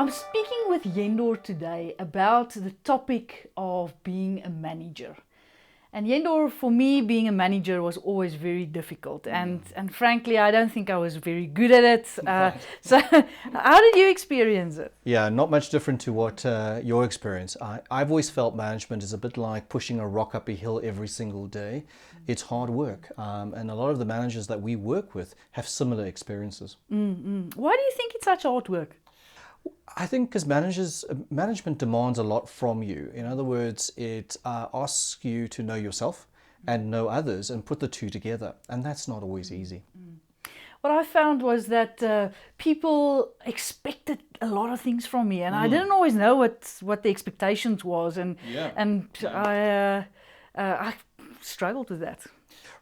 I'm speaking with Yendor today about the topic of being a manager. And Yendor, for me, being a manager was always very difficult. And frankly, I don't think I was very good at it. Right. So how did you experience it? Yeah, not much different to what your experience. I've always felt management is a bit like pushing a rock up a hill every single day. It's hard work. And a lot of the managers that we work with have similar experiences. Why do you think it's such hard work? I think because management demands a lot from you. In other words, it asks you to know yourself and know others and put the two together. And that's not always easy. What I found was that people expected a lot of things from me, and I didn't always know what the expectations was, and I struggled with that.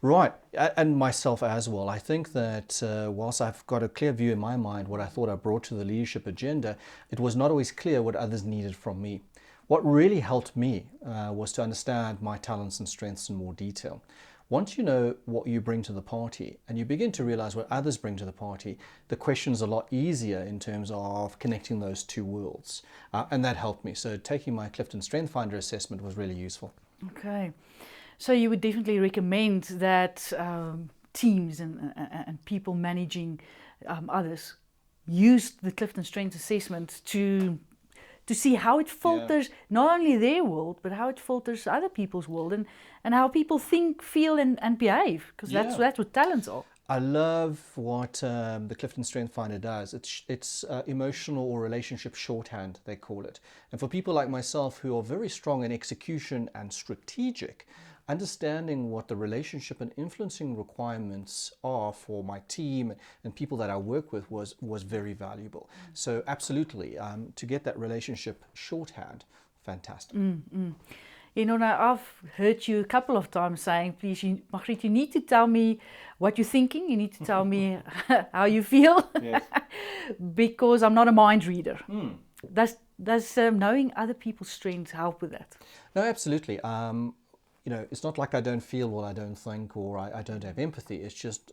Right, and myself as well. I think that whilst I've got a clear view in my mind what I thought I brought to the leadership agenda, it was not always clear what others needed from me. What really helped me was to understand my talents and strengths in more detail. Once you know what you bring to the party and you begin to realize what others bring to the party, the question's a lot easier in terms of connecting those two worlds. And that helped me. So taking my Clifton Strength Finder assessment was really useful. Okay. So you would definitely recommend that teams and people managing others use the Clifton Strengths Assessment to see how it filters not only their world, but how it filters other people's world and how people think, feel and behave, because that's what talents are. I love what the Clifton Strength Finder does. It's emotional or relationship shorthand, they call it. And for people like myself who are very strong in execution and strategic, understanding what the relationship and influencing requirements are for my team and people that I work with was very valuable. So absolutely, to get that relationship shorthand, fantastic. You know, now I've heard you a couple of times saying, please, Magriet, you need to tell me what you're thinking. You need to tell me how you feel, because I'm not a mind reader. Does knowing other people's strengths help with that? No, absolutely. You know, it's not like I don't feel what I don't think or I don't have empathy. It's just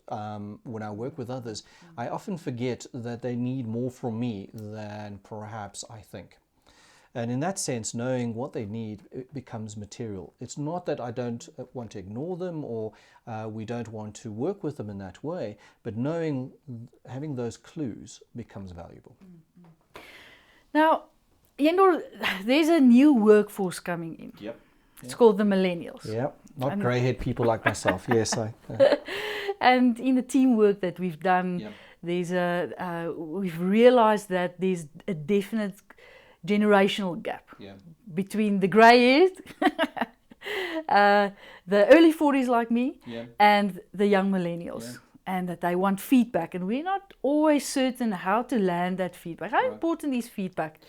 when I work with others, I often forget that they need more from me than perhaps I think. And in that sense, knowing what they need, it becomes material. It's not that I don't want to ignore them or we don't want to work with them in that way, but having those clues becomes valuable. Now, Yendor, there's a new workforce coming in. Yep. It's called the millennials. Yeah, not grey-haired people like myself. Yes, And in the teamwork that we've done, there's we've realized that there's a definite generational gap between the grey-haired, the early 40s like me, and the young millennials. And that they want feedback, and we're not always certain how to land that feedback. How important is feedback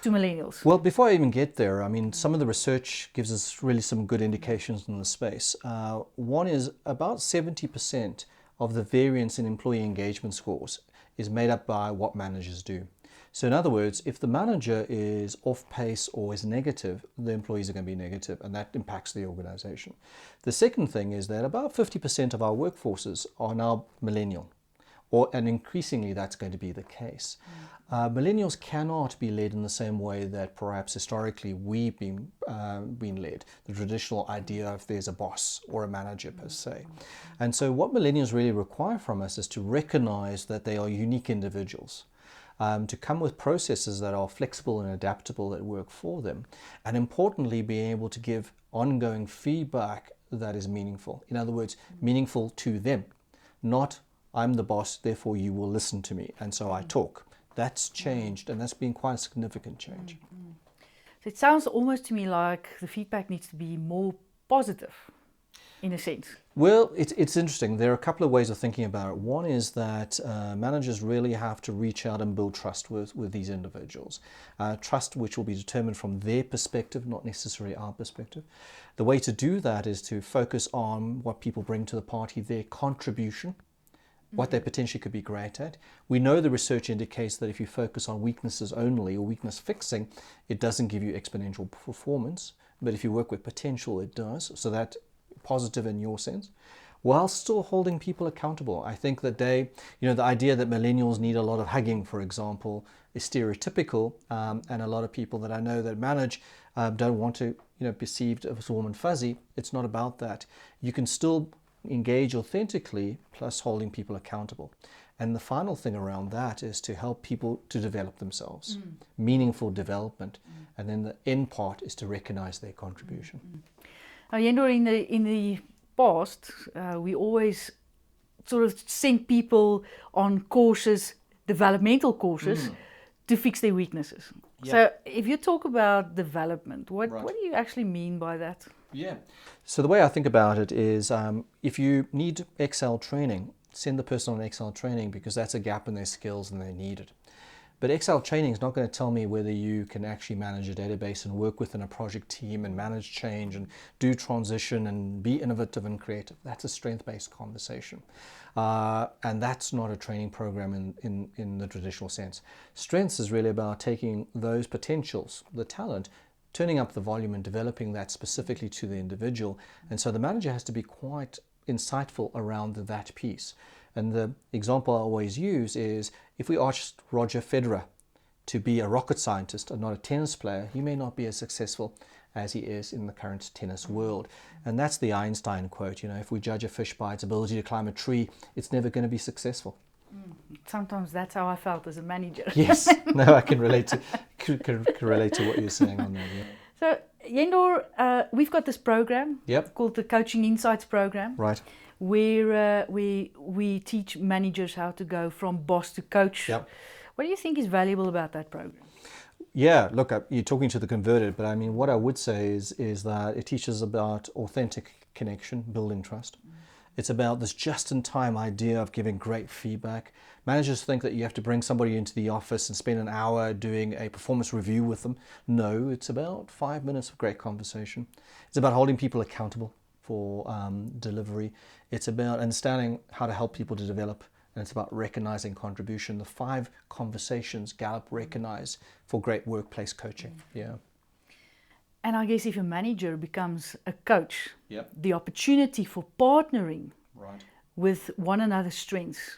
to millennials? Well, before I even get there, I mean, some of the research gives us really some good indications in the space. One is about 70% of the variance in employee engagement scores is made up by what managers do. So in other words, if the manager is off pace or is negative, the employees are going to be negative, and that impacts the organization. The second thing is that about 50% of our workforces are now millennial, and increasingly that's going to be the case. Millennials cannot be led in the same way that perhaps historically we've been led, the traditional idea of there's a boss or a manager per se. And so what millennials really require from us is to recognize that they are unique individuals. To come with processes that are flexible and adaptable that work for them, and importantly being able to give ongoing feedback that is meaningful. In other words, meaningful to them, not I'm the boss, therefore you will listen to me, and so I talk. That's changed, and that's been quite a significant change. So it sounds almost to me like the feedback needs to be more positive, in a sense. Well, it's interesting. There are a couple of ways of thinking about it. One is that managers really have to reach out and build trust with these individuals. Trust which will be determined from their perspective, not necessarily our perspective. The way to do that is to focus on what people bring to the party, their contribution, what they potentially could be great at. We know the research indicates that if you focus on weaknesses only or weakness fixing, it doesn't give you exponential performance. But if you work with potential, it does. So that positive in your sense. while still holding people accountable. I think that the idea that millennials need a lot of hugging, for example, is stereotypical, and a lot of people that I know that manage don't want to, be perceived as warm and fuzzy. It's not about that. You can still engage authentically, plus holding people accountable. And the final thing around that is to help people to develop themselves, meaningful development. And then the end part is to recognize their contribution. Now, Yendor, in the past, we always sort of send people on courses, developmental courses, to fix their weaknesses. Yep. So if you talk about development, what do you actually mean by that? Yeah. So the way I think about it is if you need Excel training, send the person on Excel training because that's a gap in their skills and they need it. But Excel training is not going to tell me whether you can actually manage a database and work within a project team and manage change and do transition and be innovative and creative. That's a strength-based conversation. And that's not a training program in the traditional sense. Strengths is really about taking those potentials, the talent, turning up the volume and developing that specifically to the individual. And so the manager has to be quite insightful around that piece. And the example I always use is if we asked Roger Federer to be a rocket scientist and not a tennis player, he may not be as successful as he is in the current tennis world. And that's the Einstein quote, if we judge a fish by its ability to climb a tree, it's never going to be successful. Sometimes that's how I felt as a manager. Yes, no, I can relate to what you're saying on that. Yeah. So, Yendor, we've got this program called the Coaching Insights Program. Right. Where we teach managers how to go from boss to coach. Yep. What do you think is valuable about that program? Yeah, look, you're talking to the converted, but I mean, what I would say is that it teaches about authentic connection, building trust. It's about this just-in-time idea of giving great feedback. Managers think that you have to bring somebody into the office and spend an hour doing a performance review with them. No, it's about 5 minutes of great conversation. It's about holding people accountable for delivery. It's about understanding how to help people to develop, and it's about recognizing contribution. The 5 conversations Gallup recognized for great workplace coaching. Yeah. And I guess if a manager becomes a coach, the opportunity for partnering with one another's strengths,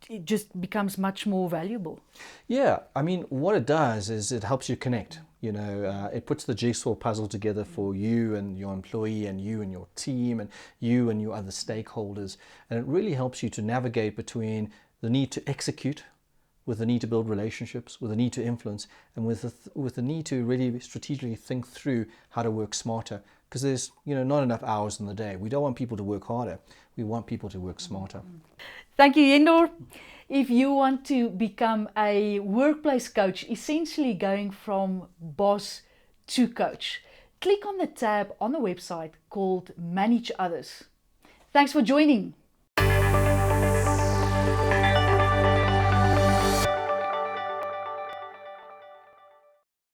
it just becomes much more valuable. Yeah, I mean, what it does is it helps you connect. It puts the jigsaw puzzle together for you and your employee and you and your team and you and your other stakeholders. And it really helps you to navigate between the need to execute, with the need to build relationships, with the need to influence, and with the need to really strategically think through how to work smarter. Because there's not enough hours in the day. We don't want people to work harder. We want people to work smarter. Thank you, Yendor. If you want to become a workplace coach, essentially going from boss to coach, click on the tab on the website called Manage Others. Thanks for joining.